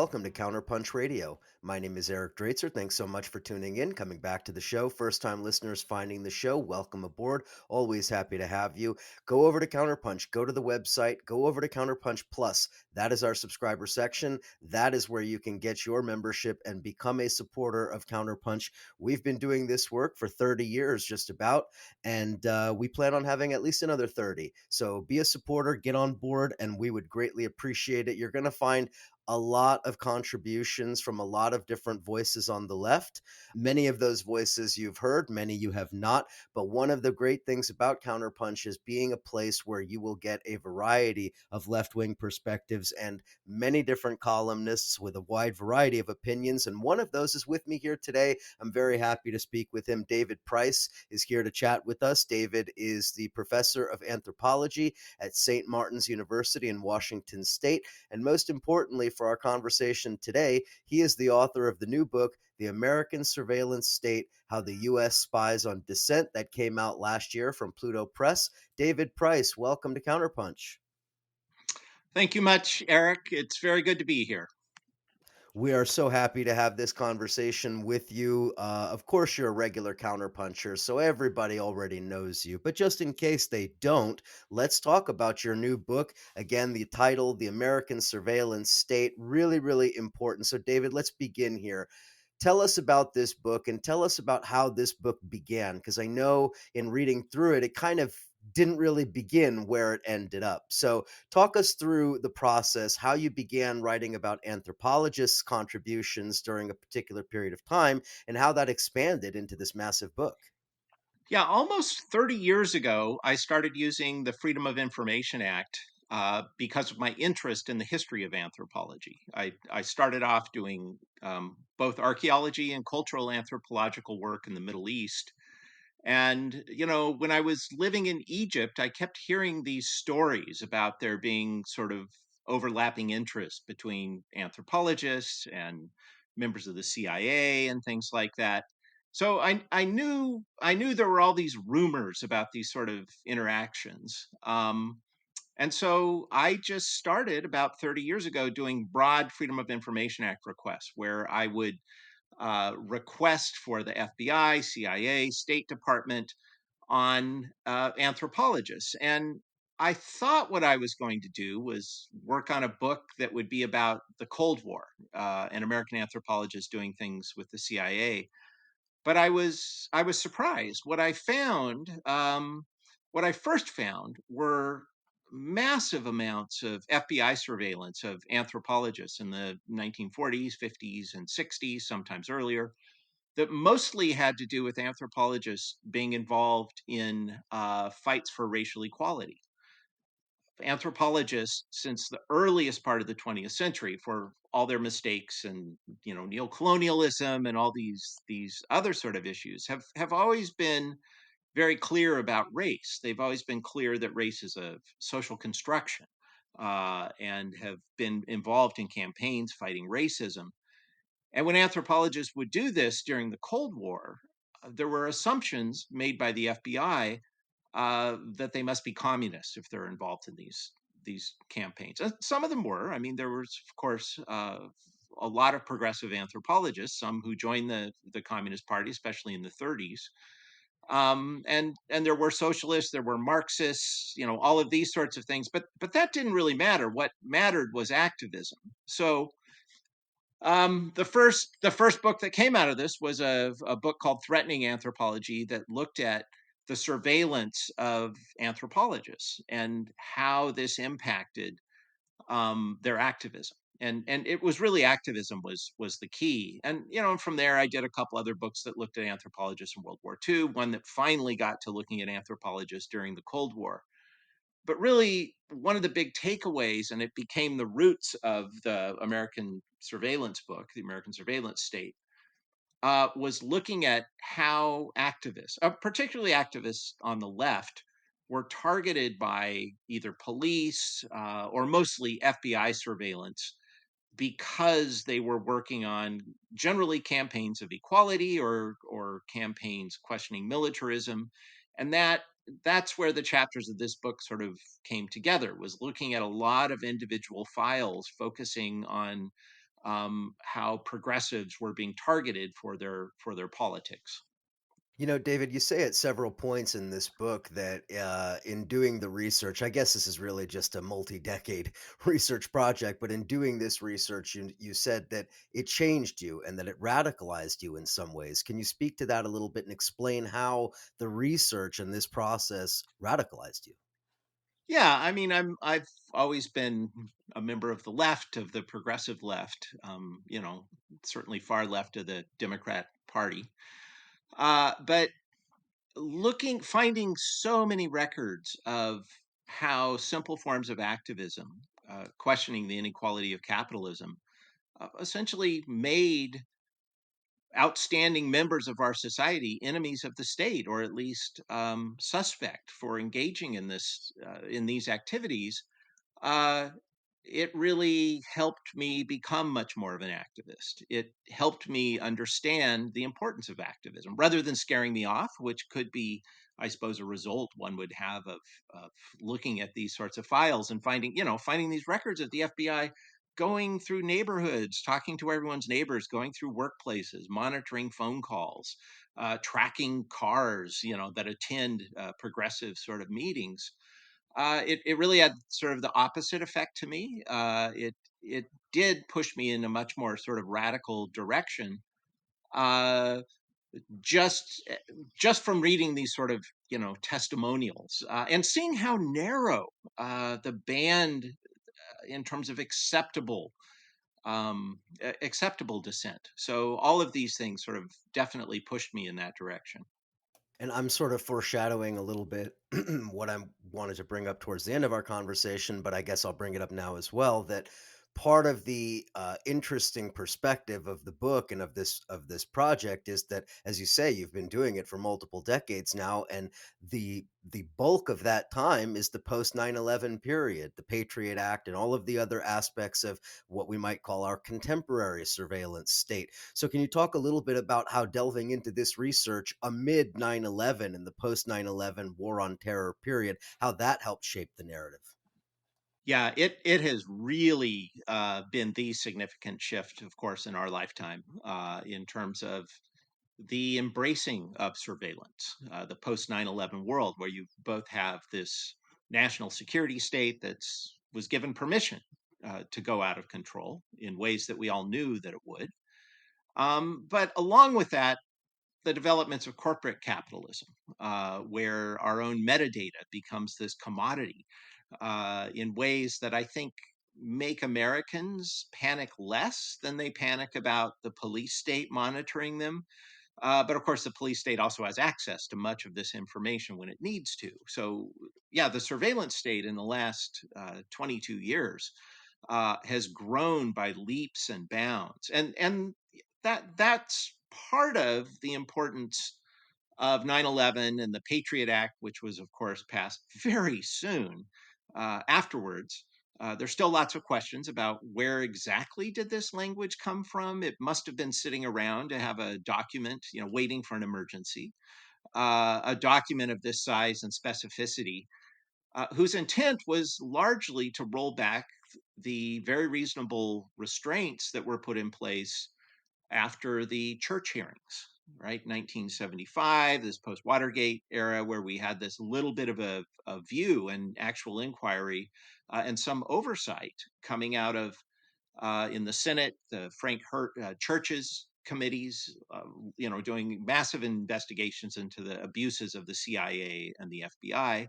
welcome to CounterPunch Radio. My name is Eric Draitzer. Thanks so much for tuning in, coming back to the show. First time listeners finding the show, welcome aboard. Always happy to have you. Go over to CounterPunch, go to the website, go over to CounterPunch Plus. That is our subscriber section. That is where you can get your membership and become a supporter of CounterPunch. We've been doing this work for 30 years, just about, and we plan on having at least another 30. So be a supporter, get on board, and we would greatly appreciate it. You're going to find a lot of contributions from a lot of different voices on the left. Many of those voices you've heard, many you have not. But one of the great things about Counterpunch is being a place where you will get a variety of left wing perspectives and many different columnists with a wide variety of opinions. And one of those is with me here today. I'm very happy to speak with him. David Price is here to chat with us. David is the professor of anthropology at St. Martin's University in Washington State. And most importantly, for our conversation today, he is the author of the new book, The American Surveillance State, How the US Spies on Dissent, that came out last year from Pluto Press. David Price, welcome to Counterpunch. Thank you much, Eric. It's very good to be here. We are so happy to have this conversation with you. Of course, you're a regular counterpuncher, so everybody already knows you. But just in case they don't, let's talk about your new book. Again, the title, The American Surveillance State, really, really important. So, David, let's begin here. Tell us about this book and tell us about how this book began, because I know in reading through it, it kind of didn't really begin where it ended up. So, talk us through the process, how you began writing about anthropologists' contributions during a particular period of time, and how that expanded into this massive book. Yeah, almost 30 years ago, I started using the Freedom of Information Act because of my interest in the history of anthropology. I started off doing both archaeology and cultural anthropological work in the Middle East. And, when I was living in Egypt, I kept hearing these stories about there being sort of overlapping interests between anthropologists and members of the CIA and things like that. So I knew there were all these rumors about these sort of interactions. And so I just started about 30 years ago doing broad Freedom of Information Act requests where I would request for the FBI, CIA, State Department on anthropologists. And I thought what I was going to do was work on a book that would be about the Cold War and American anthropologists doing things with the CIA. But I was surprised. What I first found were massive amounts of FBI surveillance of anthropologists in the 1940s, 50s, and 60s, sometimes earlier, that mostly had to do with anthropologists being involved in fights for racial equality. Anthropologists, since the earliest part of the 20th century, for all their mistakes and neocolonialism and all these other sort of issues, have always been very clear about race. They've always been clear that race is a social construction, and have been involved in campaigns fighting racism. And when anthropologists would do this during the Cold War, there were assumptions made by the FBI that they must be communists if they're involved in these campaigns. And some of them were. I mean, there was, of course, a lot of progressive anthropologists, some who joined the Communist Party, especially in the 30s. And there were socialists, there were Marxists, all of these sorts of things. But that didn't really matter. What mattered was activism. So the first book that came out of this was a book called Threatening Anthropology that looked at the surveillance of anthropologists and how this impacted their activism. And it was really activism was the key. And from there I did a couple other books that looked at anthropologists in World War II, one that finally got to looking at anthropologists during the Cold War. But really, one of the big takeaways, and it became the roots of the American surveillance book, The American Surveillance State, was looking at how activists, particularly activists on the left, were targeted by either police or mostly FBI surveillance because they were working on generally campaigns of equality or campaigns questioning militarism. And that's where the chapters of this book sort of came together, was looking at a lot of individual files focusing on how progressives were being targeted for their politics. You know, David, you say at several points in this book that in doing the research, I guess this is really just a multi-decade research project, but in doing this research, you said that it changed you and that it radicalized you in some ways. Can you speak to that a little bit and explain how the research and this process radicalized you? Yeah, I mean, I've always been a member of the left, of the progressive left. Certainly far left of the Democrat Party. But finding so many records of how simple forms of activism, questioning the inequality of capitalism, essentially made outstanding members of our society enemies of the state, or at least suspect for engaging in these activities. uh, it really helped me become much more of an activist. It helped me understand the importance of activism rather than scaring me off, which could be, I suppose, a result one would have of looking at these sorts of files and finding these records of the FBI going through neighborhoods, talking to everyone's neighbors, going through workplaces, monitoring phone calls, tracking cars, that attend progressive sort of meetings. It really had sort of the opposite effect to me. It did push me in a much more sort of radical direction. Uh, just just from reading these sort of testimonials and seeing how narrow the band in terms of acceptable dissent. So all of these things sort of definitely pushed me in that direction. And I'm sort of foreshadowing a little bit what I wanted to bring up towards the end of our conversation, but I guess I'll bring it up now as well. That part of the interesting perspective of the book and of this project is that, as you say, you've been doing it for multiple decades now, and the bulk of that time is the post 9/11 period, the Patriot Act, and all of the other aspects of what we might call our contemporary surveillance state. So, can you talk a little bit about how delving into this research amid 9/11 and the post 9/11 war on terror period, how that helped shape the narrative? Yeah, it has really been the significant shift, of course, in our lifetime in terms of the embracing of surveillance, the post 9/11 world, where you both have this national security state that's was given permission to go out of control in ways that we all knew that it would. But along with that, the developments of corporate capitalism, where our own metadata becomes this commodity in ways that I think make Americans panic less than they panic about the police state monitoring them. But of course, the police state also has access to much of this information when it needs to. So, yeah, the surveillance state in the last 22 years has grown by leaps and bounds, and that's part of the importance of 9/11 and the Patriot Act, which was, of course, passed very soon afterwards. There's still lots of questions about where exactly did this language come from. It must have been sitting around to have a document, waiting for an emergency, a document of this size and specificity, whose intent was largely to roll back the very reasonable restraints that were put in place after the church hearings, right? 1975, this post Watergate era, where we had this little bit of a view and actual inquiry and some oversight coming out of in the Senate, the Frank Hurt churches committees, doing massive investigations into the abuses of the CIA and the FBI.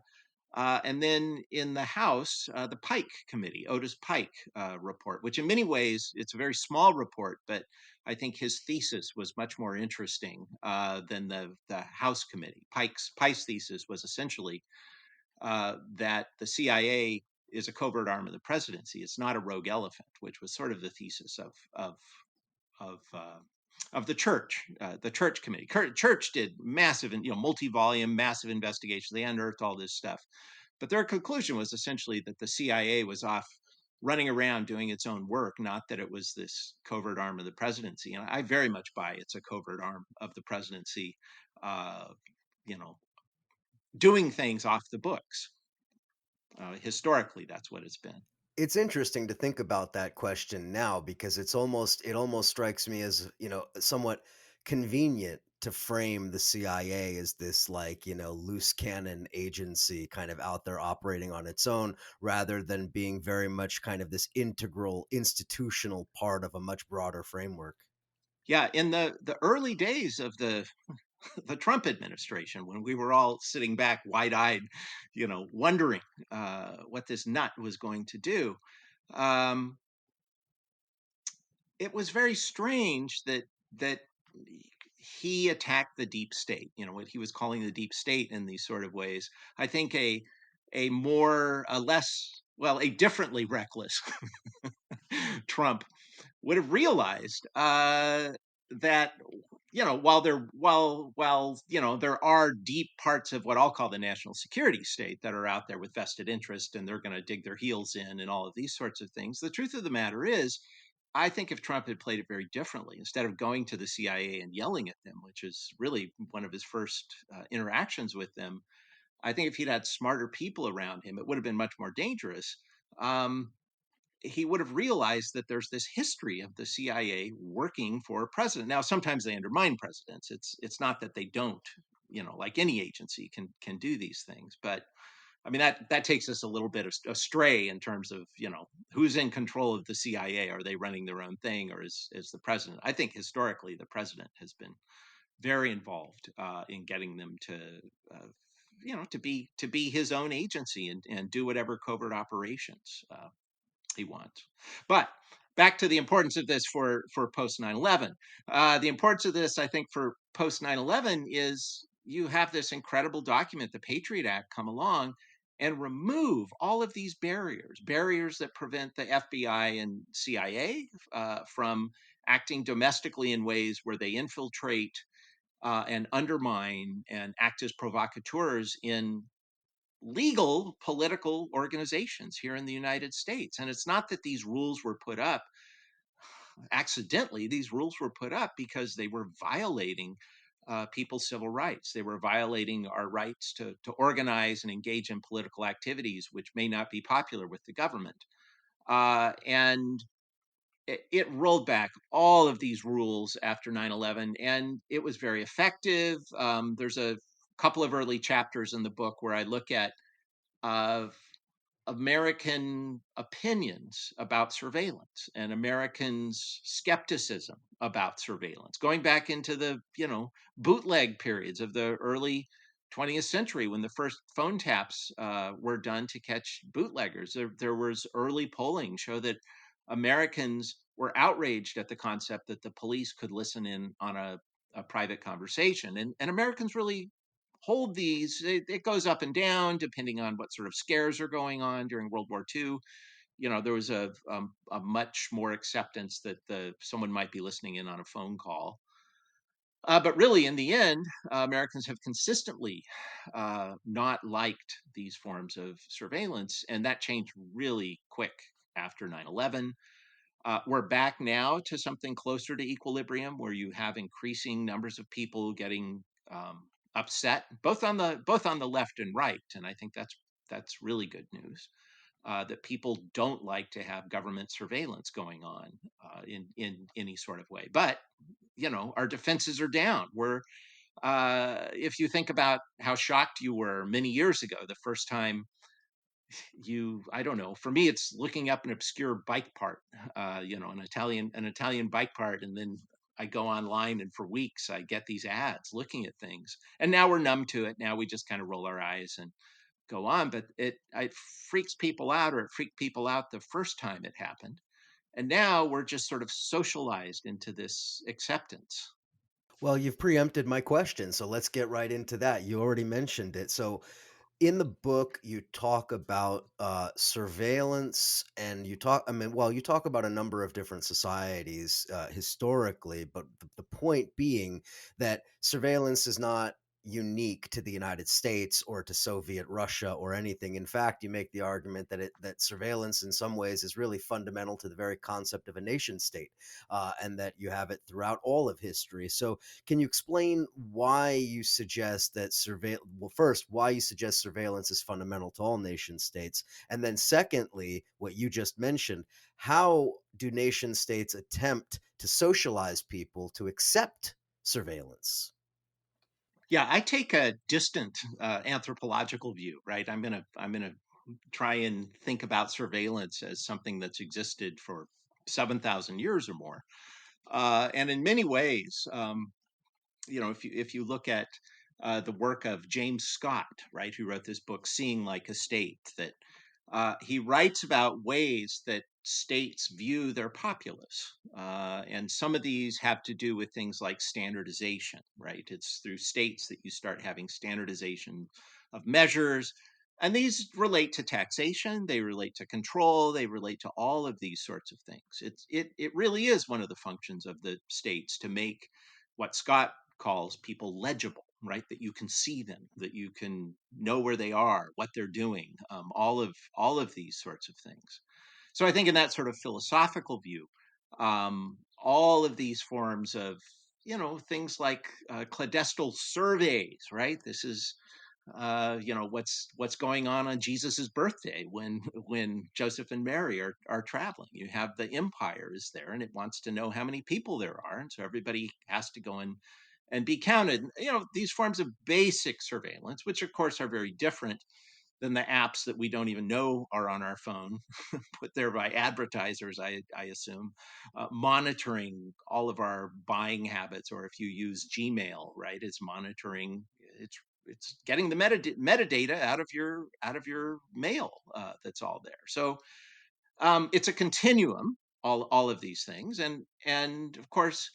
And then in the House, the Pike Committee, Otis Pike report, which in many ways it's a very small report, but I think his thesis was much more interesting than the House committee. Pike's thesis was essentially that the CIA is a covert arm of the presidency. It's not a rogue elephant, which was sort of the thesis of of the church committee. Church did massive, multi-volume, massive investigations. They unearthed all this stuff, but their conclusion was essentially that the CIA was off running around doing its own work, not that it was this covert arm of the presidency. And I very much buy it's a covert arm of the presidency, uh, you know, doing things off the books. Historically, that's what it's been. It's interesting to think about that question now because it almost strikes me as, somewhat convenient to frame the CIA as this like, loose cannon agency kind of out there operating on its own rather than being very much kind of this integral institutional part of a much broader framework. Yeah, in the early days of the Trump administration, when we were all sitting back wide-eyed, wondering what this nut was going to do, um, it was very strange that he attacked the deep state. What he was calling the deep state in these sort of ways. I think a less, well, a differently reckless Trump would have realized that, while there are deep parts of what I'll call the national security state that are out there with vested interest, and they're going to dig their heels in and all of these sorts of things. The truth of the matter is, I think if Trump had played it very differently, instead of going to the CIA and yelling at them, which is really one of his first interactions with them, I think if he'd had smarter people around him, it would have been much more dangerous. Um, he would have realized that there's this history of the CIA working for a president. Now, sometimes they undermine presidents. It's not that they don't, like any agency can do these things, but I mean that takes us a little bit astray in terms of who's in control of the CIA. Are they running their own thing, or is the president? I think historically the president has been very involved in getting them to. To be his own agency and do whatever covert operations he wants. But back to the importance of this for post 9/11. The importance of this, I think, for post 9/11 is you have this incredible document, the Patriot Act, come along and remove all of these barriers that prevent the FBI and CIA from acting domestically in ways where they infiltrate and undermine and act as provocateurs in legal political organizations here in the United States. And it's not that these rules were put up accidentally, these rules were put up because they were violating people's civil rights. They were violating our rights to organize and engage in political activities, which may not be popular with the government. And it rolled back all of these rules after 9/11, and it was very effective. There's a couple of early chapters in the book where I look at of American opinions about surveillance and Americans' skepticism about surveillance, going back into the bootleg periods of the early 20th century when the first phone taps were done to catch bootleggers. There was early polling show that Americans were outraged at the concept that the police could listen in on a private conversation, and Americans really hold these. It goes up and down depending on what sort of scares are going on. During World War II, there was a much more acceptance that someone might be listening in on a phone call. But really, in the end, Americans have consistently not liked these forms of surveillance, and that changed really quick after 9/11. We're back now to something closer to equilibrium, where you have increasing numbers of people getting upset, both on the left and right, and I think that's really good news. That people don't like to have government surveillance going on in any sort of way. But our defenses are down. If you think about how shocked you were many years ago, the first time I don't know, for me it's looking up an obscure bike part, an Italian bike part, and then I go online and for weeks I get these ads looking at things, and now we're numb to it. Now we just kind of roll our eyes and go on. But it freaks people out, or it freaked people out the first time it happened, and now we're just sort of socialized into this acceptance. Well, you've preempted my question, so let's get right into that. You already mentioned it. So, in the book, you talk about surveillance, and you talk about a number of different societies historically, but the point being that surveillance is not. unique to the United States or to Soviet Russia or anything. In fact, you make the argument that that surveillance in some ways is really fundamental to the very concept of a nation state, and that you have it throughout all of history. So, can you explain why you suggest that Well, first, why you suggest surveillance is fundamental to all nation states, and then secondly, what you just mentioned, how do nation states attempt to socialize people to accept surveillance? Yeah, I take a distant anthropological view, right? I'm gonna try and think about surveillance as something that's existed for 7,000 years or more, and in many ways, if you look at the work of James Scott, right, who wrote this book, Seeing Like a State, that he writes about ways that states view their populace. And some of these have to do with things like standardization, right? It's through states that you start having standardization of measures. And these relate to taxation, they relate to control, they relate to all of these sorts of things. It really is one of the functions of the states to make what Scott calls people legible, right? That you can see them, that you can know where they are, what they're doing, all of these sorts of things. So I think in that sort of philosophical view, all of these forms of things like cladestal surveys, right? This is what's going on Jesus's birthday when Joseph and Mary are traveling. You have the empire is there, and it wants to know how many people there are, and so everybody has to go and be counted. These forms of basic surveillance, which of course are very different than the apps that we don't even know are on our phone, put there by advertisers, I assume, monitoring all of our buying habits, or if you use Gmail, right, it's monitoring. It's getting the metadata out of your mail, that's all there. So it's a continuum, all of these things, and of course,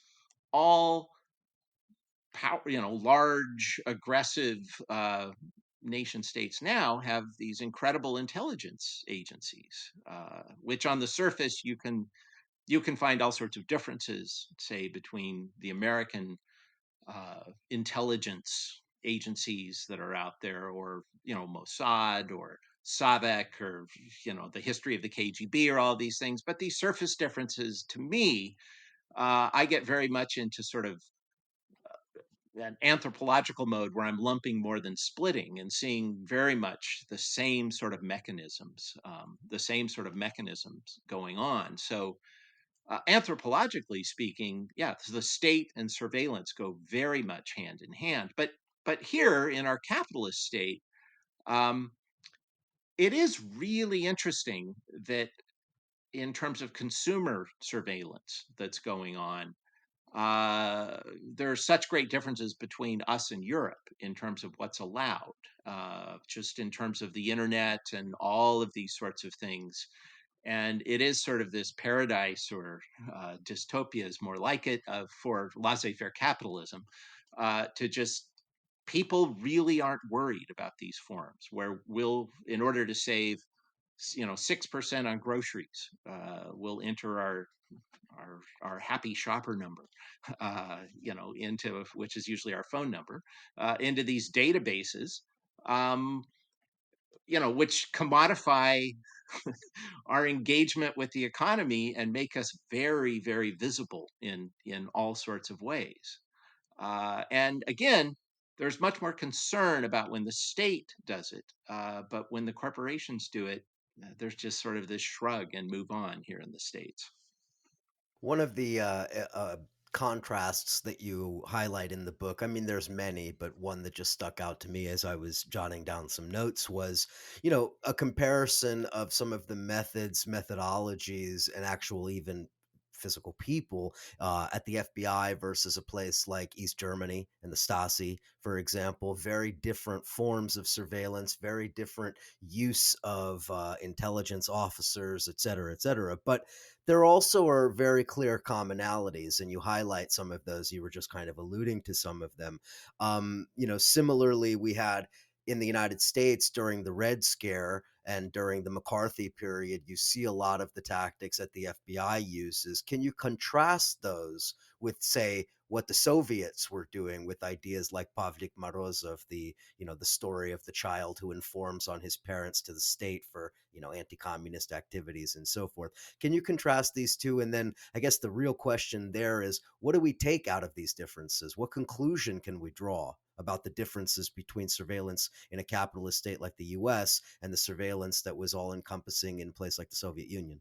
all power, large, aggressive nation states now have these incredible intelligence agencies, which on the surface you can find all sorts of differences, say, between the American intelligence agencies that are out there, or Mossad or Savak, or the history of the KGB, or all these things. But these surface differences, to me, I get very much into sort of an anthropological mode where I'm lumping more than splitting, and seeing very much the same sort of mechanisms going on. So, anthropologically speaking, yeah, the state and surveillance go very much hand in hand. But here in our capitalist state, um, it is really interesting that in terms of consumer surveillance that's going on, uh, there are such great differences between us and Europe in terms of what's allowed, just in terms of the internet and all of these sorts of things. And it is sort of this paradise, or dystopia is more like it, for laissez-faire capitalism, to just people really aren't worried about these forms, where in order to save 6% on groceries, we'll enter our happy shopper number, into which is usually our phone number, into these databases, um, which commodify our engagement with the economy and make us very, very visible in all sorts of ways. And again, there's much more concern about when the state does it, but when the corporations do it, there's just sort of this shrug and move on here in the states. One of the contrasts that you highlight in the book, I mean, there's many, but one that just stuck out to me as I was jotting down some notes was, a comparison of some of the methodologies, and actual even physical people at the FBI versus a place like East Germany and the Stasi, for example. Very different forms of surveillance, very different use of intelligence officers, et cetera, et cetera. But there also are very clear commonalities, and you highlight some of those. You were just kind of alluding to some of them. Similarly, we had in the United States during the Red Scare and during the McCarthy period, you see a lot of the tactics that the FBI uses. Can you contrast those with, say, what the Soviets were doing with ideas like Pavlik Morozov, the story of the child who informs on his parents to the state for, anti-communist activities and so forth? Can you contrast these two? And then I guess the real question there is, what do we take out of these differences? What conclusion can we draw about the differences between surveillance in a capitalist state like the US and the surveillance that was all encompassing in a place like the Soviet Union?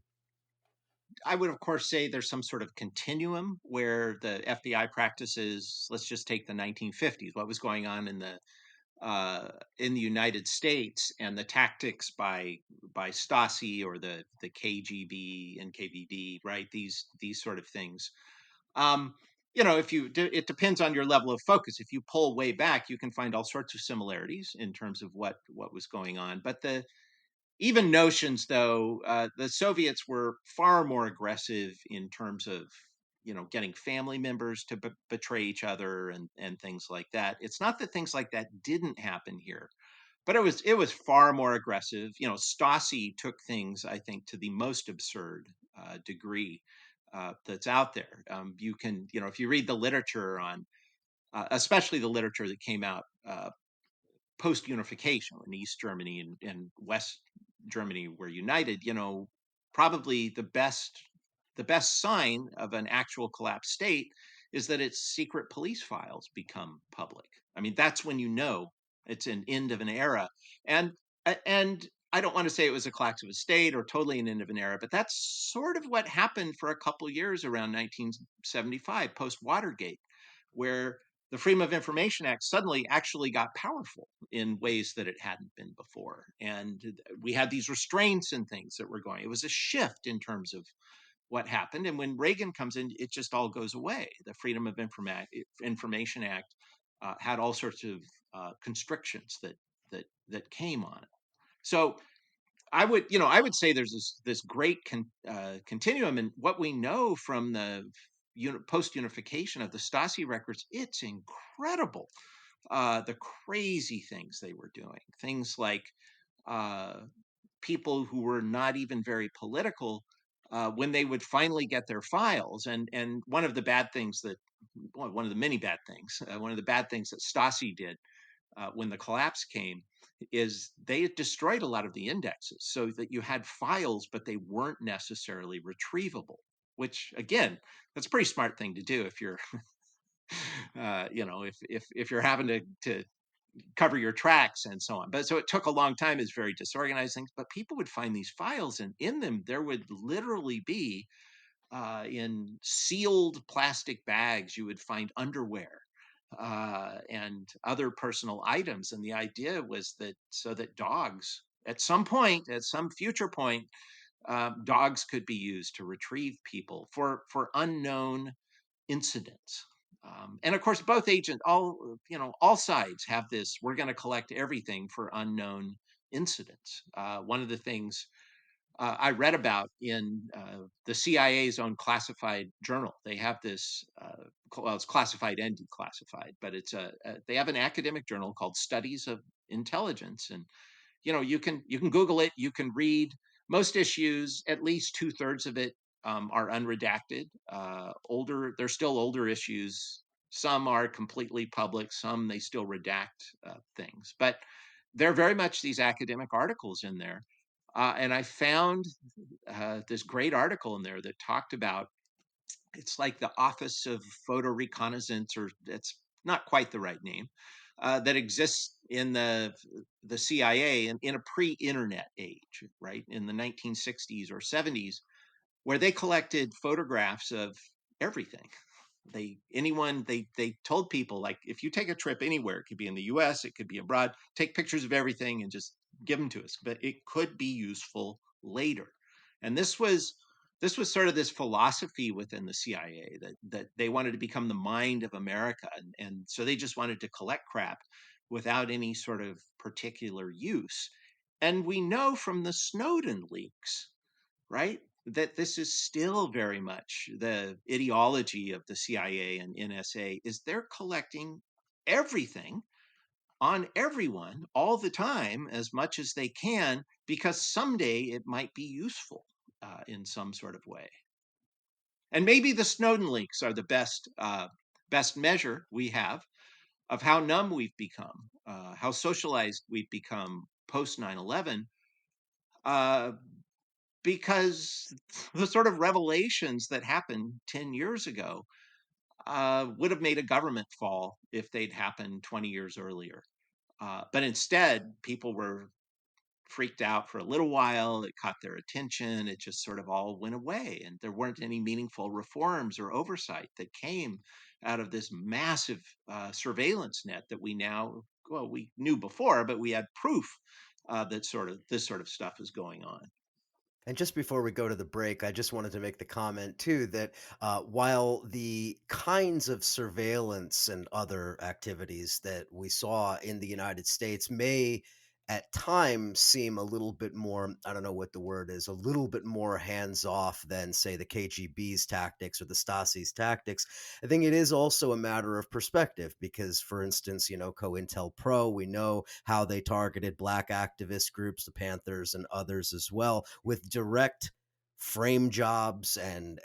I would, of course, say there's some sort of continuum where the FBI practices. Let's just take the 1950s. What was going on in the United States, and the tactics by Stasi or the KGB and KVD, right? These sort of things. Um, if it depends on your level of focus. If you pull way back, you can find all sorts of similarities in terms of what was going on. But the even notions, though, the Soviets were far more aggressive in terms of getting family members to betray each other and things like that. It's not that things like that didn't happen here, but it was far more aggressive. Stasi took things, I think, to the most absurd degree that's out there. You can, if you read the literature on, especially the literature that came out post unification, when East Germany and West Germany were united, probably the best sign of an actual collapsed state is that its secret police files become public. I mean, that's when it's an end of an era. And I don't want to say it was a collapse of a state or totally an end of an era, but that's sort of what happened for a couple of years around 1975, post Watergate, where the Freedom of Information Act suddenly actually got powerful in ways that it hadn't been before. And we had these restraints and things that were going. It was a shift in terms of what happened. And when Reagan comes in, it just all goes away. The Freedom of Information Act had all sorts of constrictions that came on it. So I would say there's this great continuum, and what we know from the post unification of the Stasi records, it's incredible. The crazy things they were doing, things like uh, people who were not even very political, when they would finally get their files. And one of the bad things that one of the many bad things, one of the bad things that Stasi did when the collapse came, is they destroyed a lot of the indexes so that you had files, but they weren't necessarily retrievable. Which, again, that's a pretty smart thing to do if you're, if you're having to cover your tracks and so on. But so it took a long time. It's very disorganized things. But people would find these files, and in them there would literally be, in sealed plastic bags, you would find underwear and other personal items. And the idea was that so that dogs, at some point, at some future point, dogs could be used to retrieve people for unknown incidents. And of course, both agents, all sides have this. We're going to collect everything for unknown incidents. One of the things I read about in the CIA's own classified journal. They have this, well, it's classified and declassified, but they have an academic journal called Studies of Intelligence. And you can Google it. You can read most issues. At least two-thirds of it are unredacted. There's still older issues. Some are completely public. Some they still redact things, but they're very much these academic articles in there. And I found this great article in there that talked about, it's like the Office of Photo Reconnaissance, or it's not quite the right name, that exists in the CIA in a pre-internet age, right, in the 1960s or 70s, where they collected photographs of everything. They told people, like, if you take a trip anywhere, it could be in the US, it could be abroad, take pictures of everything and just give them to us, but it could be useful later. And this was sort of this philosophy within the CIA, that they wanted to become the mind of America, and so they just wanted to collect crap without any sort of particular use. And we know from the Snowden leaks, right, that this is still very much the ideology of the CIA and NSA, is they're collecting everything on everyone all the time as much as they can, because someday it might be useful in some sort of way. And maybe the Snowden leaks are the best measure we have of how numb we've become, how socialized we've become post 9/11, uh, because the sort of revelations that happened 10 years ago would have made a government fall if they'd happened 20 years earlier. But instead, people were freaked out for a little while. It caught their attention. It just sort of all went away. And there weren't any meaningful reforms or oversight that came out of this massive surveillance net that we now, well, we knew before, but we had proof that this sort of stuff is going on. And just before we go to the break, I just wanted to make the comment too that while the kinds of surveillance and other activities that we saw in the United States may at times seem a little bit more, I don't know what the word is, a little bit more hands off than, say, the KGB's tactics or the Stasi's tactics. I think it is also a matter of perspective because, for instance, COINTELPRO, we know how they targeted black activist groups, the Panthers and others as well, with direct frame jobs and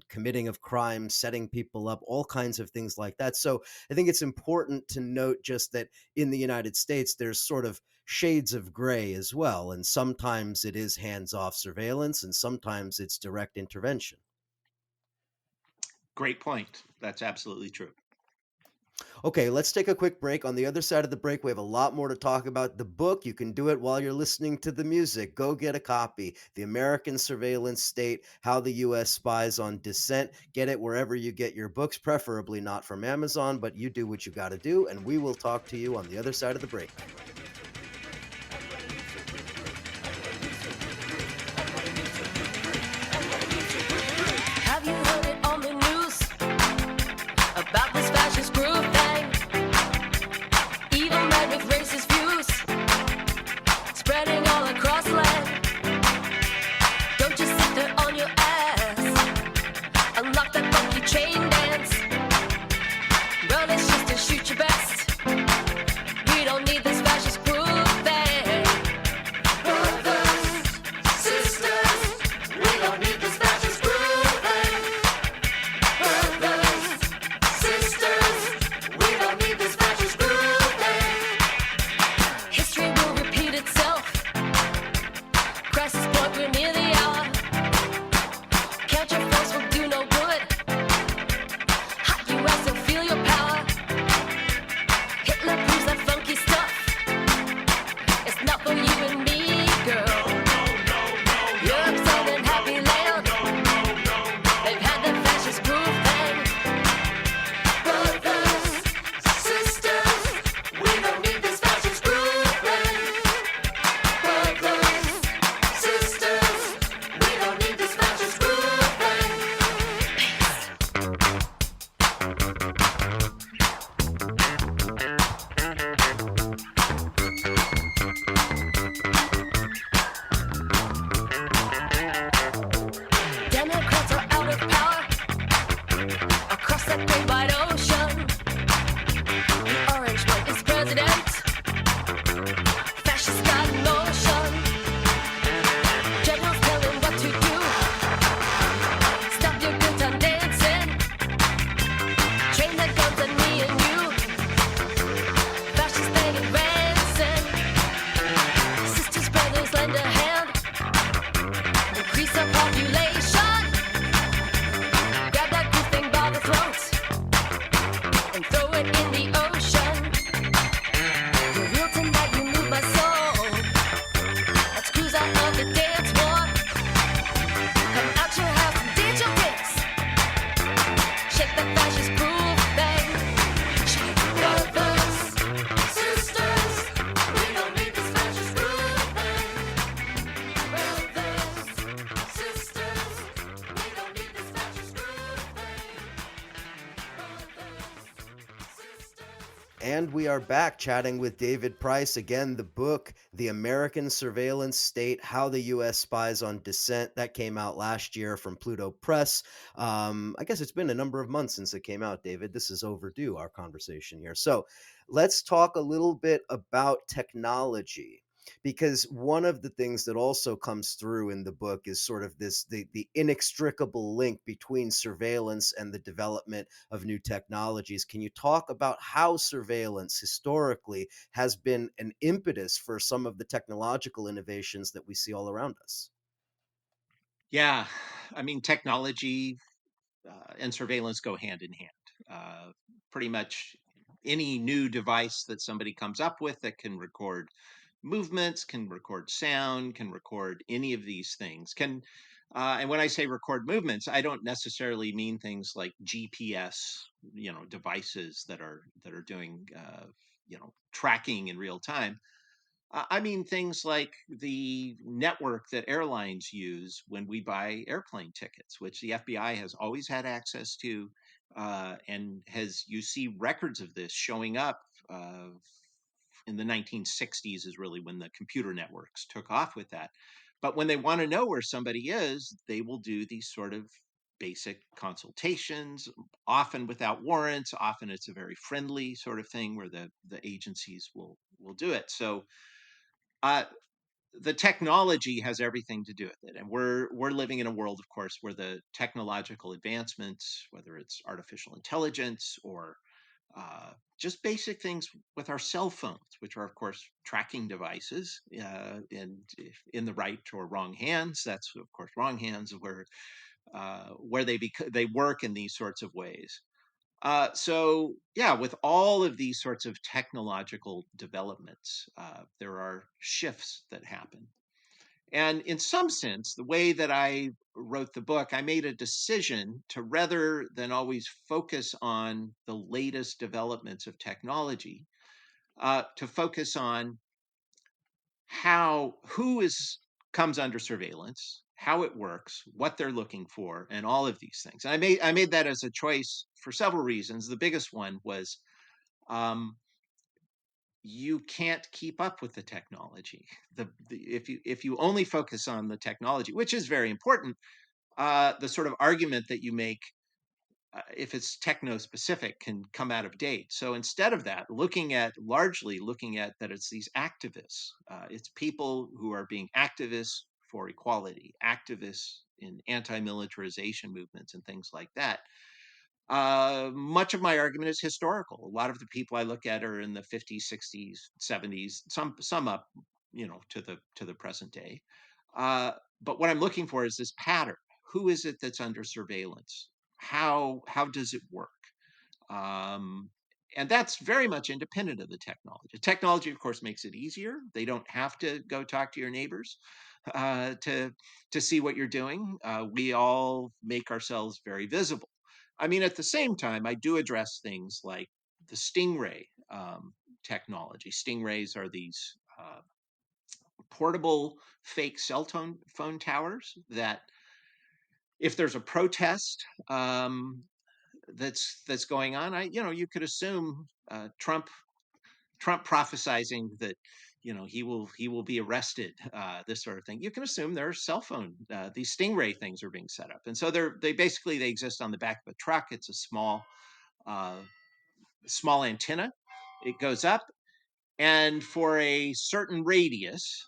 committing of crimes, setting people up, all kinds of things like that. So I think it's important to note just that in the United States, there's sort of shades of gray as well. And sometimes it is hands off surveillance, and sometimes it's direct intervention. Great point. That's absolutely true. Okay, let's take a quick break. On the other side of the break, we have a lot more to talk about. The book, you can do it while you're listening to the music. Go get a copy. The American Surveillance State, How the US Spies on Dissent. Get it wherever you get your books, preferably not from Amazon, but you do what you got to do, and we will talk to you on the other side of the break. Have you heard it on the news about this fascist group thing? Evil men with racist views spreading all across land. Don't just sit there on your ass and lock that funky chain dance. Well, it's just to shoot your best. We don't need this fascist And we are back chatting with David Price. Again, the book, The American Surveillance State, How the US Spies on Dissent, that came out last year from Pluto Press. I guess it's been a number of months since it came out, David. This is overdue, our conversation here. So let's talk a little bit about technology, because one of the things that also comes through in the book is sort of the inextricable link between surveillance and the development of new technologies. Can you talk about how surveillance historically has been an impetus for some of the technological innovations that we see all around us? Yeah, I mean, technology and surveillance go hand in hand. Pretty much any new device that somebody comes up with that can record movements, can record sound, can record any of these things. And when I say record movements, I don't necessarily mean things like GPS, devices that are doing, tracking in real time. I mean things like the network that airlines use when we buy airplane tickets, which the FBI has always had access to, and you see records of this showing up. In the 1960s is really when the computer networks took off with that. But when they want to know where somebody is, they will do these sort of basic consultations, often without warrants. Often it's a very friendly sort of thing where the agencies will do it. So uh, the technology has everything to do with it, and we're living in a world, of course, where the technological advancements, whether it's artificial intelligence or just basic things with our cell phones, which are, of course, tracking devices, and if in the right or wrong hands, that's of course wrong hands, where they work in these sorts of ways. So yeah, with all of these sorts of technological developments, there are shifts that happen. And in some sense, the way that I wrote the book, I made a decision to, rather than always focus on the latest developments of technology, to focus on who is comes under surveillance, how it works, what they're looking for, and all of these things. And I made that as a choice for several reasons. The biggest one was, um, you can't keep up with the technology. If you only focus on the technology, which is very important, the sort of argument that you make, if it's techno specific, can come out of date. So instead of that, largely looking at that, it's these activists, it's people who are being activists for equality, activists in anti-militarization movements and things like that. Much of my argument is historical. A lot of the people I look at are in the 50s, 60s, 70s, some up, to the present day. But what I'm looking for is this pattern. Who is it that's under surveillance? How does it work? Um, and that's very much independent of the technology. Technology, of course, makes it easier. They don't have to go talk to your neighbors to see what you're doing. We all make ourselves very visible. I mean, at the same time, I do address things like the stingray technology. Stingrays are these portable fake cell phone towers that, if there's a protest, that's going on, you could assume, Trump prophesizing that, he will be arrested, this sort of thing. You can assume there are cell phone, these stingray things are being set up, and so they exist on the back of a truck. It's a uh, small antenna. It goes up, and for a certain radius,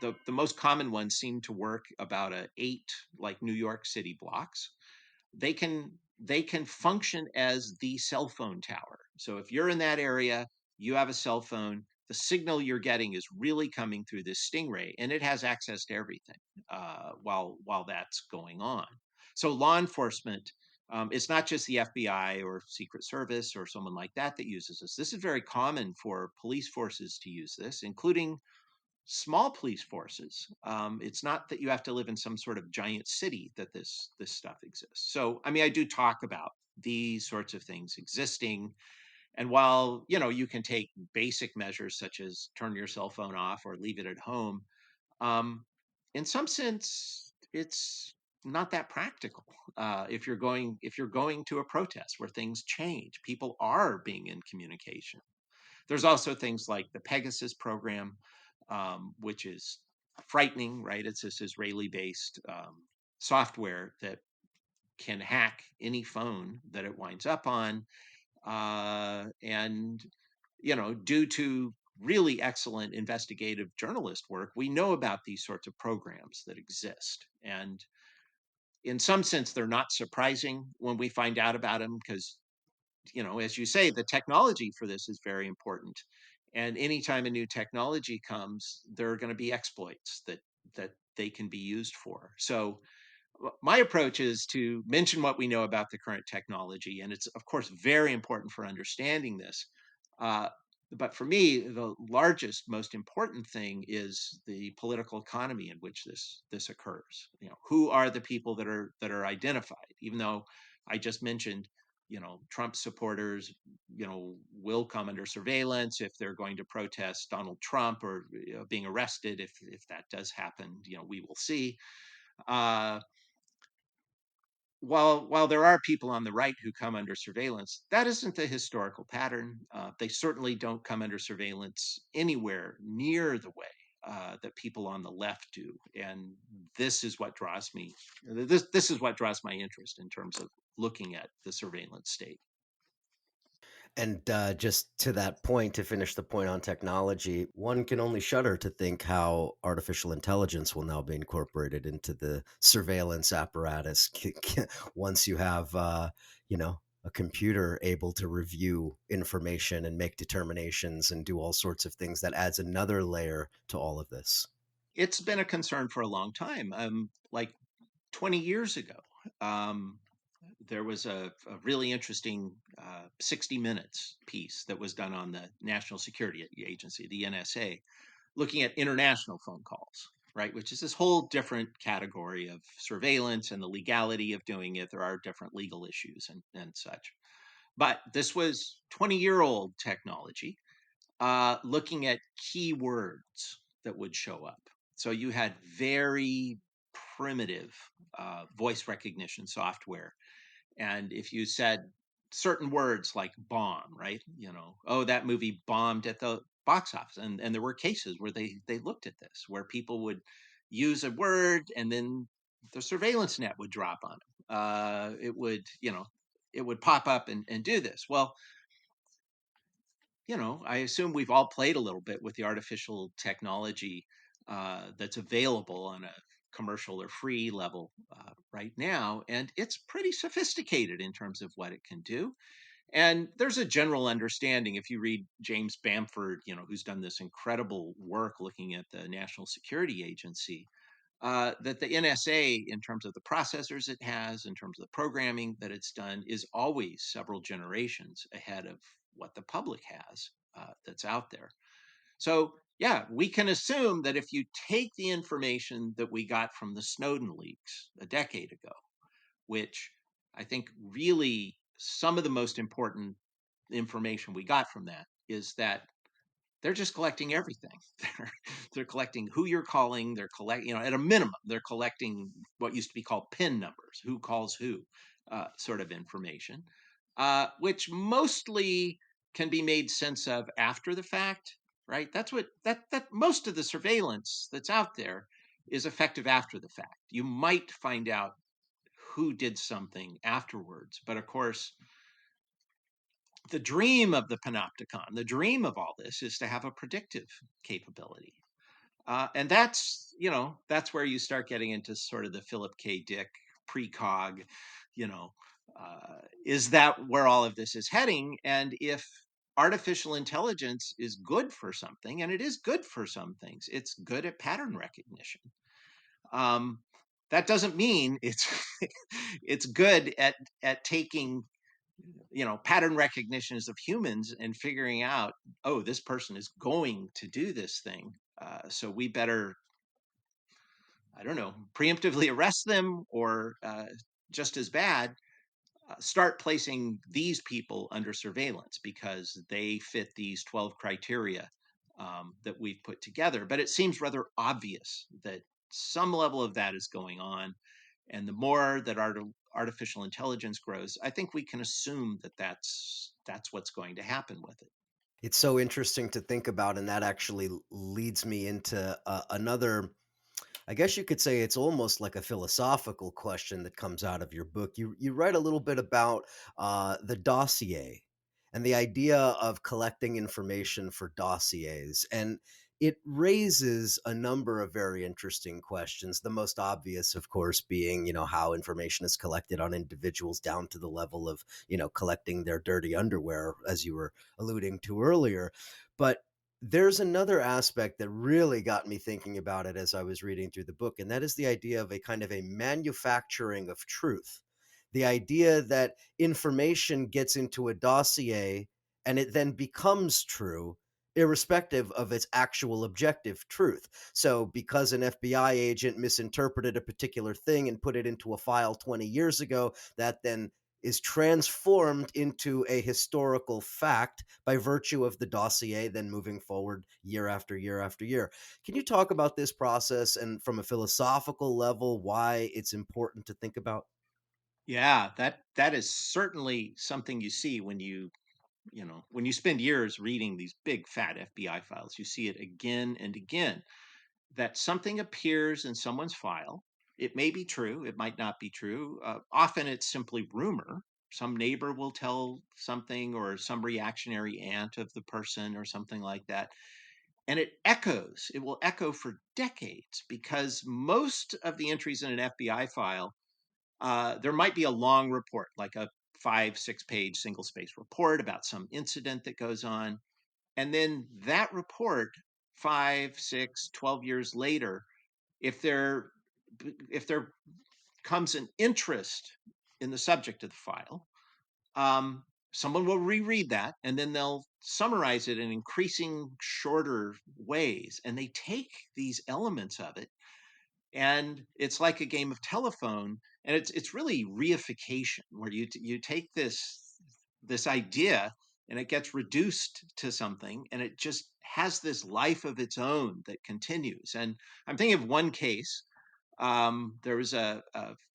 the most common ones seem to work about eight, like New York City blocks. They can function as the cell phone tower. So if you're in that area, you have a cell phone, the signal you're getting is really coming through this stingray, and it has access to everything, while that's going on. So law enforcement, it's not just the FBI or Secret Service or someone like that uses this. This is very common for police forces to use this, including small police forces. It's not that you have to live in some sort of giant city that this stuff exists. So, I mean, I do talk about these sorts of things existing. And while, you can take basic measures such as turn your cell phone off or leave it at home, um, in some sense, not that practical. If you're going to a protest where things change, people are being in communication. There's also things like the Pegasus program, which is frightening, right? It's this Israeli-based software that can hack any phone that it winds up on, and due to really excellent investigative journalist work, we know about these sorts of programs that exist. And in some sense, they're not surprising when we find out about them because, as you say, the technology for this is very important. And anytime a new technology comes, there are going to be exploits that they can be used for. So my approach is to mention what we know about the current technology, and it's of course very important for understanding this. Uh, but for me, the largest, most important thing is the political economy in which this occurs. Who are the people that are identified? Even though I just mentioned, Trump supporters, will come under surveillance if they're going to protest Donald Trump, or being arrested if that does happen. We will see. Uh, while there are people on the right who come under surveillance, that isn't the historical pattern. They certainly don't come under surveillance anywhere near the way that people on the left do, and this is what draws me. This is what draws my interest in terms of looking at the surveillance state. And just to that point, to finish the point on technology, one can only shudder to think how artificial intelligence will now be incorporated into the surveillance apparatus. Once you have, a computer able to review information and make determinations and do all sorts of things, that adds another layer to all of this. It's been a concern for a long time. Like 20 years ago, um, there was a really interesting 60 Minutes piece that was done on the National Security Agency, the NSA, looking at international phone calls, right? Which is this whole different category of surveillance and the legality of doing it. There are different legal issues and such. But this was 20-year-old technology, looking at keywords that would show up. So you had very primitive voice recognition software, and if you said certain words like bomb, right? Oh, that movie bombed at the box office. And there were cases where they looked at this, where people would use a word and then the surveillance net would drop on them. It would pop up and do this. Well, I assume we've all played a little bit with the artificial technology that's available on a commercial or free level right now, and it's pretty sophisticated in terms of what it can do. And there's a general understanding, if you read James Bamford, who's done this incredible work looking at the National Security Agency, that the NSA, in terms of the processors it has, in terms of the programming that it's done, is always several generations ahead of what the public has that's out there. So, yeah, we can assume that if you take the information that we got from the Snowden leaks a decade ago, which I think really some of the most important information we got from that is that they're just collecting everything. They're collecting who you're calling. They're collecting, at a minimum, they're collecting what used to be called PIN numbers, who calls who, sort of information, which mostly can be made sense of after the fact, right? That's what that most of the surveillance that's out there is effective after the fact. You might find out who did something afterwards, but of course, the dream of the panopticon, the dream of all this is to have a predictive capability. And that's where you start getting into sort of the Philip K. Dick precog, you know, is that where all of this is heading? And if artificial intelligence is good for something, and it is good for some things, it's good at pattern recognition. Um, that doesn't mean it's it's good at taking pattern recognitions of humans and figuring out, oh, this person is going to do this thing, so we better, I don't know, preemptively arrest them, or just as bad, start placing these people under surveillance because they fit these 12 criteria that we've put together. But it seems rather obvious that some level of that is going on. And the more that artificial intelligence grows, I think we can assume that that's what's going to happen with it. It's so interesting to think about, and that actually leads me into another. I guess you could say it's almost like a philosophical question that comes out of your book. You write a little bit about the dossier and the idea of collecting information for dossiers, and it raises a number of very interesting questions. The most obvious, of course, being how information is collected on individuals down to the level of collecting their dirty underwear, as you were alluding to earlier. But there's another aspect that really got me thinking about it as I was reading through the book, and that is the idea of a kind of a manufacturing of truth. The idea that information gets into a dossier and it then becomes true, irrespective of its actual objective truth. So, because an FBI agent misinterpreted a particular thing and put it into a file 20 years ago, that then is transformed into a historical fact by virtue of the dossier, then moving forward year after year after year. Can you talk about this process and from a philosophical level, why it's important to think about? Yeah, that is certainly something you see when when you spend years reading these big fat FBI files. You see it again and again, that something appears in someone's file. It may be true, it might not be true. Often it's simply rumor. Some neighbor will tell something, or some reactionary aunt of the person, or something like that. And it will echo for decades, because most of the entries in an FBI file, there might be a long report, like a 5, 6 page single space report about some incident that goes on. And then that report, 5, 6, 12 years later, if there if there comes an interest in the subject of the file, someone will reread that, and then they'll summarize it in increasing shorter ways, and they take these elements of it, and it's like a game of telephone. And it's really reification, where you take this idea, and it gets reduced to something, and it just has this life of its own that continues. And I'm thinking of one case. There was a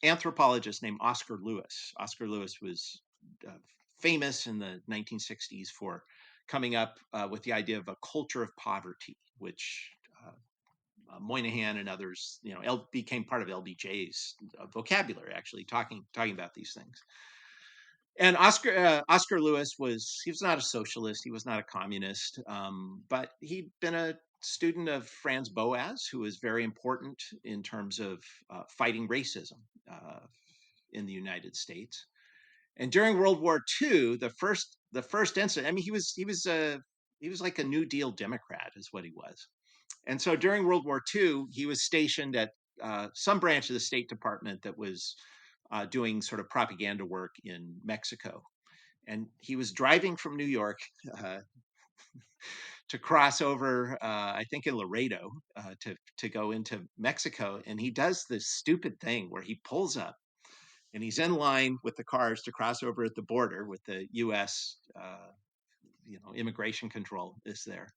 anthropologist named Oscar Lewis. Oscar Lewis was uh, famous in the 1960s for coming up with the idea of a culture of poverty, which Moynihan and others, became part of LBJ's vocabulary, actually talking about these things. And Oscar Lewis was not a socialist, he was not a communist, but he'd been a student of Franz Boas, who was very important in terms of fighting racism uh, in the United States. And during World War II, the first incident, I mean, he was like a New Deal Democrat, is what he was. And so during World War II, he was stationed at some branch of the State Department that was doing sort of propaganda work in Mexico. And he was driving from New York uh, to cross over, I think in Laredo, to go into Mexico. And he does this stupid thing where he pulls up, and he's in line with the cars to cross over at the border with the U.S. Immigration control is there.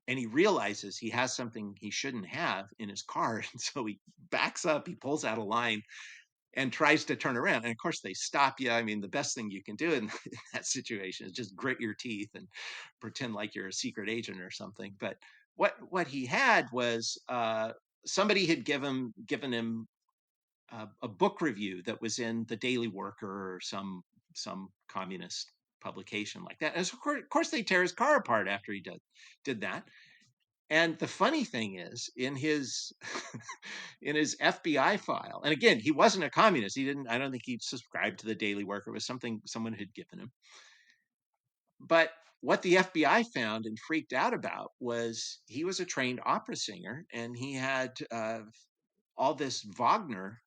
And he realizes he has something he shouldn't have in his car. And so he backs up, he pulls out a line, and tries to turn around. And of course, they stop you. I mean, the best thing you can do in that situation is just grit your teeth and pretend like you're a secret agent or something. But what he had was somebody had given him a book review that was in the Daily Worker, or some communist publication like that. And so of course, they tear his car apart after he did that. And the funny thing is, in his in his FBI file, and again, he wasn't a communist. He didn't. I don't think he subscribed to the Daily Worker. It was something someone had given him. But what the FBI found and freaked out about was he was a trained opera singer, and he had all this Wagner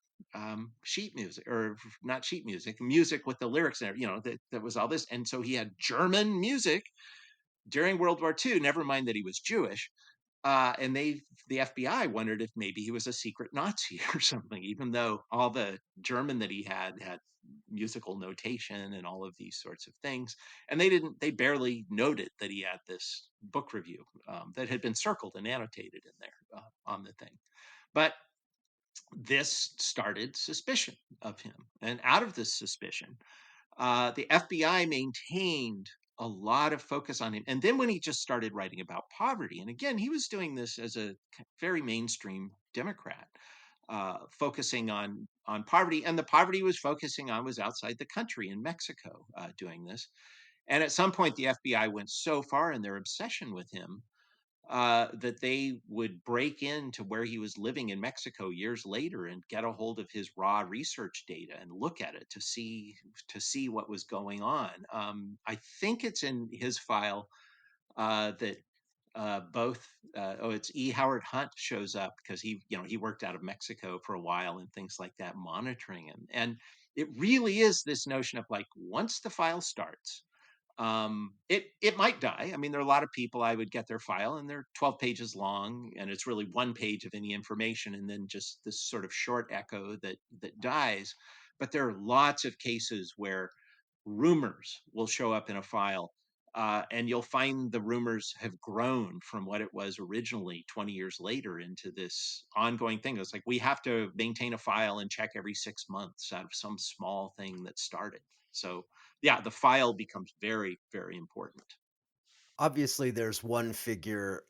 sheet music, or not sheet music, music with the lyrics in it. That was all this, and so he had German music during World War II. Never mind that he was Jewish. And the FBI wondered if maybe he was a secret Nazi or something, even though all the German that he had musical notation and all of these sorts of things. And they barely noted that he had this book review that had been circled and annotated in there on the thing. But this started suspicion of him. And out of this suspicion, the FBI maintained a lot of focus on him. And then when he just started writing about poverty, and again, he was doing this as a very mainstream Democrat, focusing on poverty, and the poverty he was focusing on was outside the country in Mexico, doing this. And at some point, the FBI went so far in their obsession with him that they would break into where he was living in Mexico years later and get a hold of his raw research data and look at it to see what was going on. I think it's in his file that both it's E. Howard Hunt shows up because he worked out of Mexico for a while and things like that, monitoring him. And it really is this notion of like once the file starts, it might die. I mean, there are a lot of people I would get their file and they're 12 pages long and it's really one page of any information and then just this sort of short echo that dies. But there are lots of cases where rumors will show up in a file, and you'll find the rumors have grown from what it was originally 20 years later into this ongoing thing. It's like we have to maintain a file and check every 6 months out of some small thing that started. So yeah, the file becomes very, very important. Obviously, there's one figure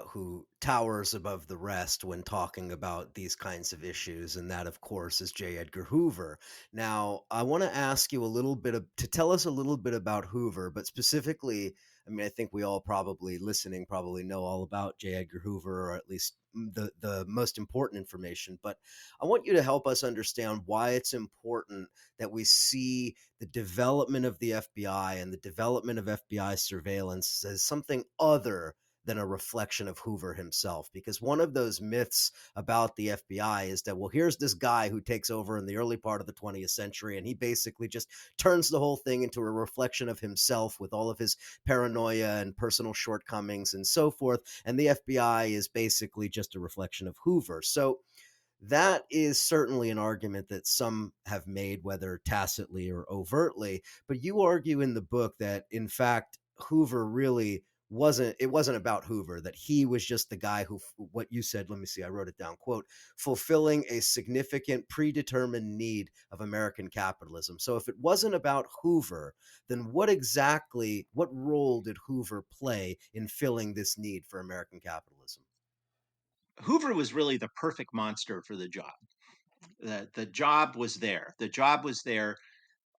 who towers above the rest when talking about these kinds of issues, and that, of course, is J. Edgar Hoover. Now, I want to ask you a little bit to tell us a little bit about Hoover, but specifically, I mean, I think we all probably listening probably know all about J. Edgar Hoover, or at least the most important information. But I want you to help us understand why it's important that we see the development of the FBI and the development of FBI surveillance as something other than a reflection of Hoover himself. Because one of those myths about the FBI is that, well, here's this guy who takes over in the early part of the 20th century, and he basically just turns the whole thing into a reflection of himself with all of his paranoia and personal shortcomings and so forth. And the FBI is basically just a reflection of Hoover. So that is certainly an argument that some have made, whether tacitly or overtly. But you argue in the book that, in fact, Hoover really it wasn't about Hoover, that he was just the guy who, what you said, let me see, I wrote it down, quote, fulfilling a significant predetermined need of American capitalism. So if it wasn't about Hoover, then what role did Hoover play in filling this need for American capitalism? Hoover was really the perfect monster for the job. The job was there. The job was there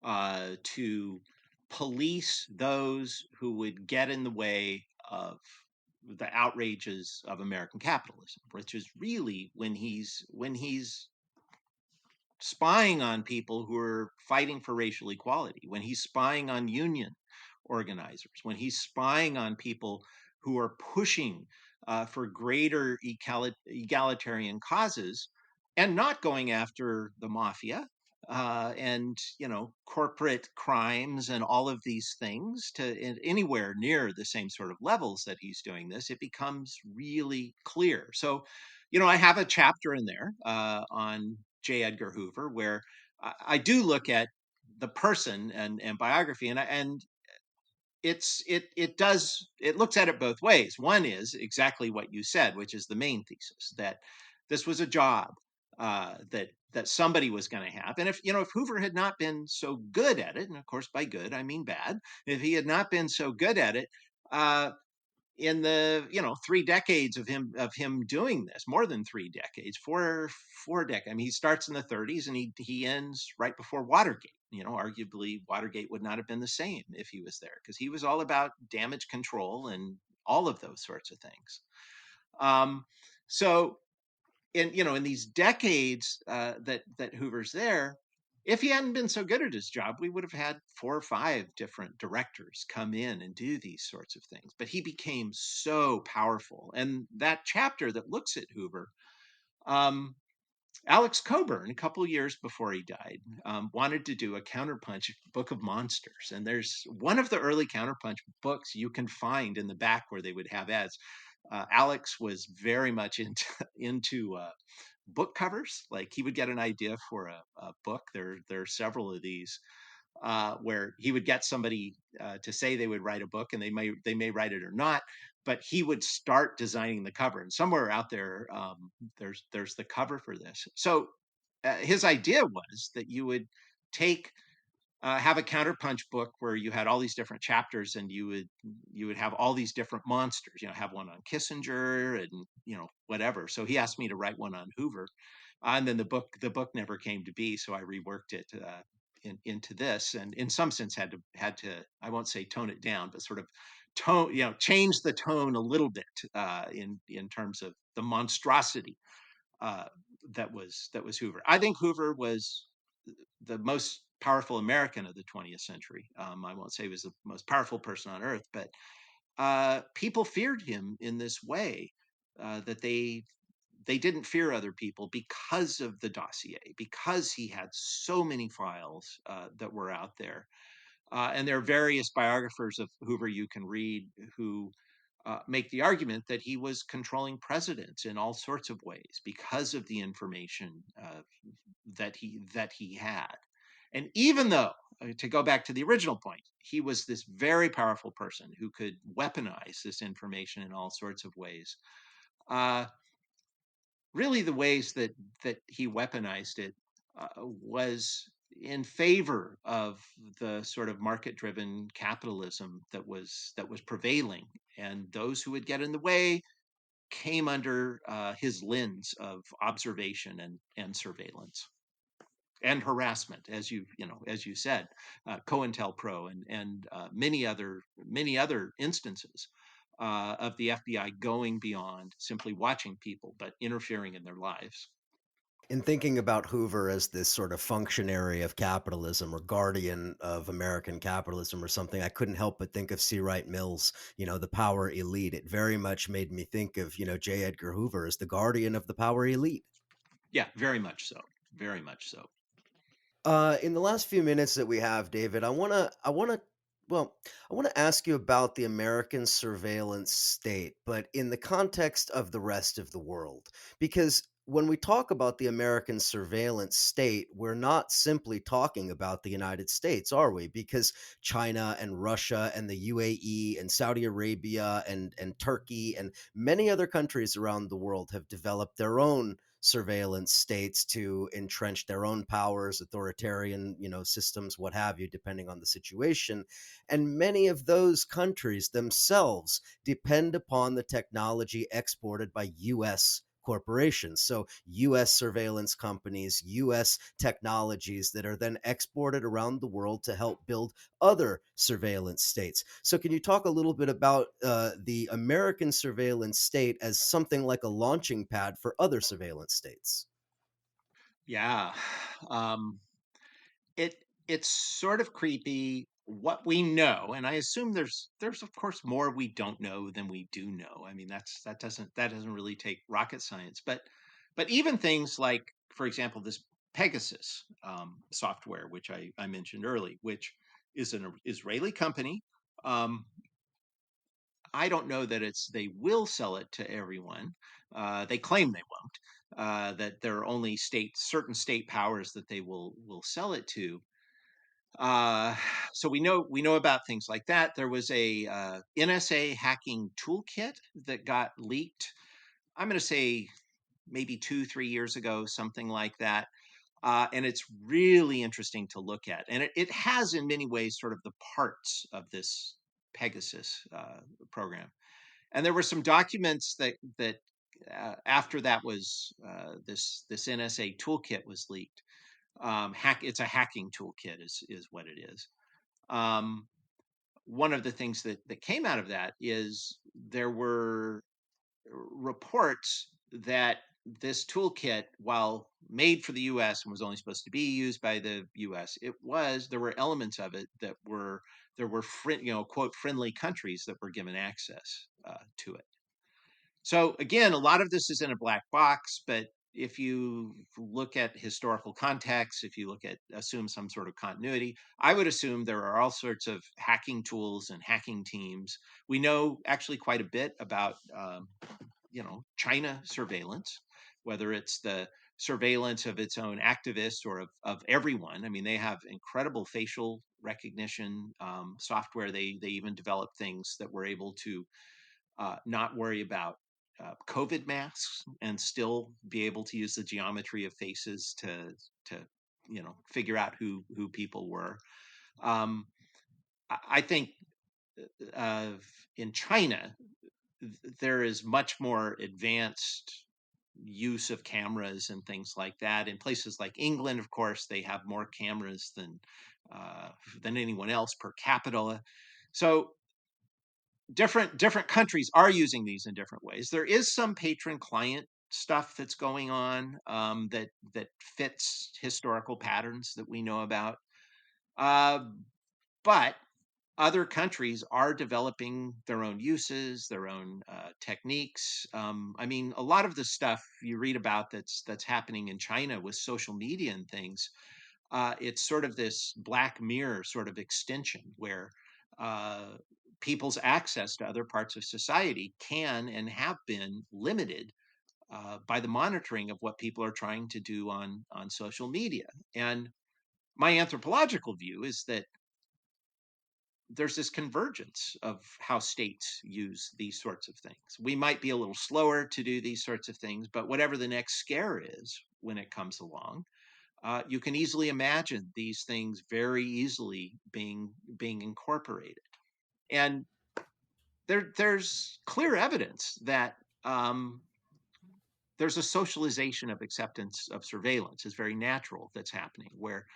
to police those who would get in the way of the outrages of American capitalism, which is really when he's spying on people who are fighting for racial equality, when he's spying on union organizers, when he's spying on people who are pushing for greater egalitarian causes and not going after the mafia and corporate crimes and all of these things to anywhere near the same sort of levels that he's doing this, it becomes really clear. So I have a chapter in there on J. Edgar Hoover where I do look at the person and biography, and it looks at it both ways. One is exactly what you said, which is the main thesis that this was a job that somebody was going to have. And if Hoover had not been so good at it, and of course by good I mean bad, if he had not been so good at it, uh, in the 3 decades of him doing this, more than 3 decades, four decades. I mean, he starts in the 30s and he ends right before Watergate. Arguably Watergate would not have been the same if he was there, because he was all about damage control and all of those sorts of things. So in these decades that Hoover's there, if he hadn't been so good at his job, we would have had 4 or 5 different directors come in and do these sorts of things. But he became so powerful. And that chapter that looks at Hoover, um, Alex Coburn, a couple years before he died, wanted to do a counterpunch book of monsters. And there's one of the early counterpunch books you can find in the back where they would have ads. Alex was very much into book covers. Like he would get an idea for a book. There are several of these where he would get somebody to say they would write a book, and they may write it or not, but he would start designing the cover. And somewhere out there, there's the cover for this. So his idea was that you would take have a counterpunch book where you had all these different chapters, and you would have all these different monsters. Have one on Kissinger and whatever. So he asked me to write one on Hoover, and then the book never came to be. So I reworked it into this, and in some sense had to, I won't say tone it down, but sort of change the tone a little bit in terms of the monstrosity uh, that was Hoover. I think Hoover was the most powerful American of the 20th century. I won't say he was the most powerful person on earth, but people feared him in this way that they didn't fear other people because of the dossier, because he had so many files that were out there. And there are various biographers of Hoover you can read who make the argument that he was controlling presidents in all sorts of ways because of the information that he had. And even though, to go back to the original point, he was this very powerful person who could weaponize this information in all sorts of ways. Uh, Really, the ways that he weaponized it was in favor of the sort of market-driven capitalism that was prevailing, and those who would get in the way came under his lens of observation and surveillance and harassment, as you said, COINTELPRO and many other instances of the FBI going beyond simply watching people, but interfering in their lives. In thinking about Hoover as this sort of functionary of capitalism or guardian of American capitalism or something, I couldn't help but think of C. Wright Mills, the power elite. It very much made me think of, J. Edgar Hoover as the guardian of the power elite. Yeah, very much so. Very much so. In the last few minutes that we have, David, I want to ask you about the American surveillance state, but in the context of the rest of the world, because when we talk about the American surveillance state, we're not simply talking about the United States, are we? Because China and Russia and the UAE and Saudi Arabia and Turkey and many other countries around the world have developed their own surveillance states to entrench their own powers, authoritarian, systems, what have you, depending on the situation. And many of those countries themselves depend upon the technology exported by US corporations. So US surveillance companies, US technologies that are then exported around the world to help build other surveillance states. So can you talk a little bit about the American surveillance state as something like a launching pad for other surveillance states? Yeah. Um, it it's sort of creepy what we know, and I assume there's of course more we don't know than we do know. I mean, that doesn't really take rocket science, but even things like, for example, this Pegasus software, which I mentioned early, which is an Israeli company. Um, I don't know that they will sell it to everyone. They claim they won't. That there are only certain state powers that they will sell it to. Uh, so we know about things like that. There was a NSA hacking toolkit that got leaked. I'm going to say maybe 2-3 years ago, something like that. And it's really interesting to look at. And it has, in many ways, sort of the parts of this Pegasus program. And there were some documents that after that was this NSA toolkit was leaked. It's a hacking toolkit is what it is. Um, One of the things that came out of that is there were reports that this toolkit, while made for the U.S. and was only supposed to be used by the U.S., there were elements of it that there were quote friendly countries that were given access to it. So again, a lot of this is in a black box, but if you look at historical context, if you assume some sort of continuity, I would assume there are all sorts of hacking tools and hacking teams. We know actually quite a bit about China surveillance, whether it's the surveillance of its own activists or of everyone. I mean, they have incredible facial recognition software. They even developed things that were able to not worry about COVID masks and still be able to use the geometry of faces to figure out who people were. I think uh, in China there is much more advanced use of cameras and things like that. In places like England, of course, they have more cameras uh, than anyone else per capita. So different countries are using these in different ways. There is some patron client stuff that's going on that fits historical patterns that we know about. Uh, but other countries are developing their own uses, their own techniques. I mean, a lot of the stuff you read about that's happening in China with social media and things, it's sort of this Black Mirror sort of extension where uh, people's access to other parts of society can and have been limited by the monitoring of what people are trying to do on social media. And my anthropological view is that there's this convergence of how states use these sorts of things. We might be a little slower to do these sorts of things, but whatever the next scare is when it comes along, you can easily imagine these things very easily being incorporated. And there's clear evidence that there's a socialization of acceptance of surveillance is very natural that's happening, where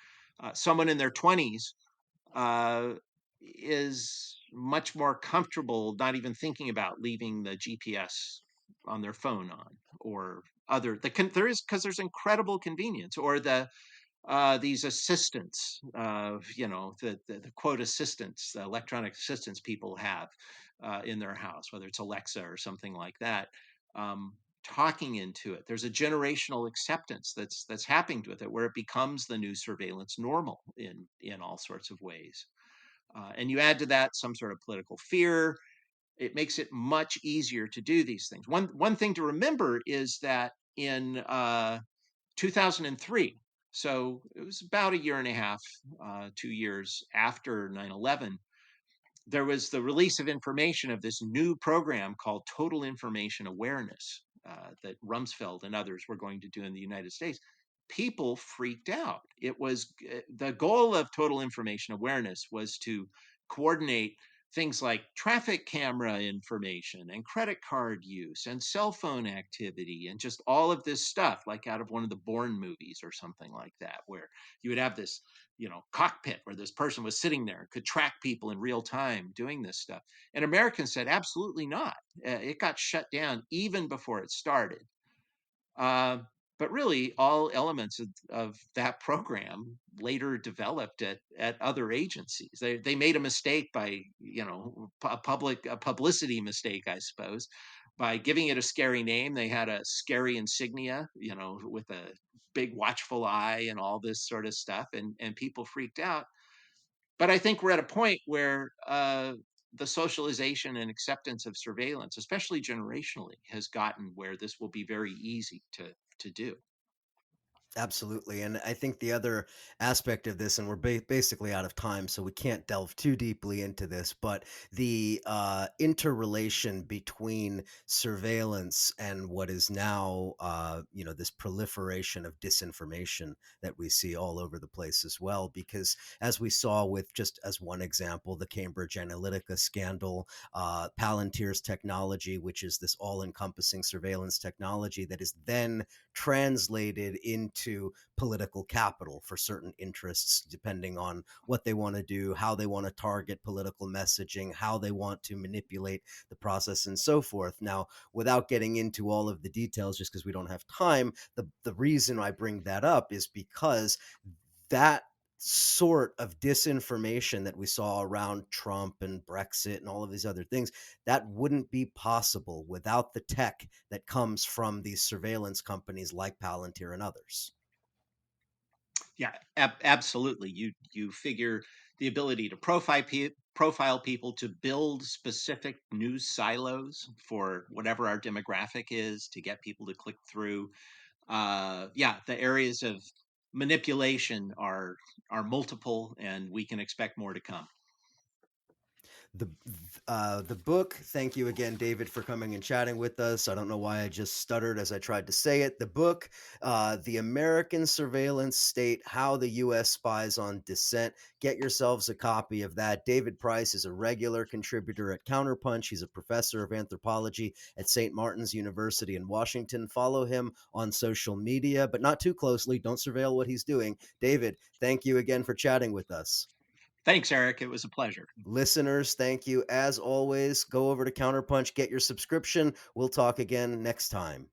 someone in their 20s uh, is much more comfortable not even thinking about leaving the GPS on their phone on or there is because there's incredible convenience or these assistants, the quote assistants, the electronic assistants people have in their house, whether it's Alexa or something like that, talking into it. There's a generational acceptance that's happening with it, where it becomes the new surveillance normal in all sorts of ways. And you add to that some sort of political fear. It makes it much easier to do these things. One thing to remember is that in 2003. So it was about a year and a half, 2 years after 9/11. There was the release of information of this new program called Total Information Awareness that Rumsfeld and others were going to do in the United States. People freaked out. It was the goal of Total Information Awareness was to coordinate things like traffic camera information and credit card use and cell phone activity and just all of this stuff, like out of one of the Bourne movies or something like that, where you would have this cockpit where this person was sitting there and could track people in real time doing this stuff. And Americans said absolutely not. It got shut down even before it started. uh, but really, all elements of that program later developed at other agencies. They made a mistake by a publicity mistake, I suppose, by giving it a scary name. They had a scary insignia, with a big watchful eye and all this sort of stuff, and people freaked out. But I think we're at a point where the socialization and acceptance of surveillance, especially generationally, has gotten where this will be very easy to do. Absolutely. And I think the other aspect of this, and we're basically out of time, so we can't delve too deeply into this, but the interrelation between surveillance and what is now, this proliferation of disinformation that we see all over the place as well. Because as we saw with, just as one example, the Cambridge Analytica scandal, Palantir's technology, which is this all encompassing surveillance technology that is then translated into political capital for certain interests, depending on what they want to do, how they want to target political messaging, how they want to manipulate the process, and so forth. Now, without getting into all of the details, just because we don't have time, the reason I bring that up is because that sort of disinformation that we saw around Trump and Brexit and all of these other things, that wouldn't be possible without the tech that comes from these surveillance companies like Palantir and others. Yeah, absolutely. You figure the ability to profile people, to build specific news silos for whatever our demographic is, to get people to click through. Yeah, the areas of manipulation are multiple, and we can expect more to come. The book. Thank you again, David, for coming and chatting with us. I don't know why I just stuttered as I tried to say it. The book, "The American Surveillance State: How the U.S. Spies on Dissent." Get yourselves a copy of that. David Price is a regular contributor at CounterPunch. He's a professor of anthropology at St. Martin's University in Washington. Follow him on social media, but not too closely. Don't surveil what he's doing. David, thank you again for chatting with us. Thanks, Eric. It was a pleasure. Listeners, thank you. As always, go over to Counterpunch, get your subscription. We'll talk again next time.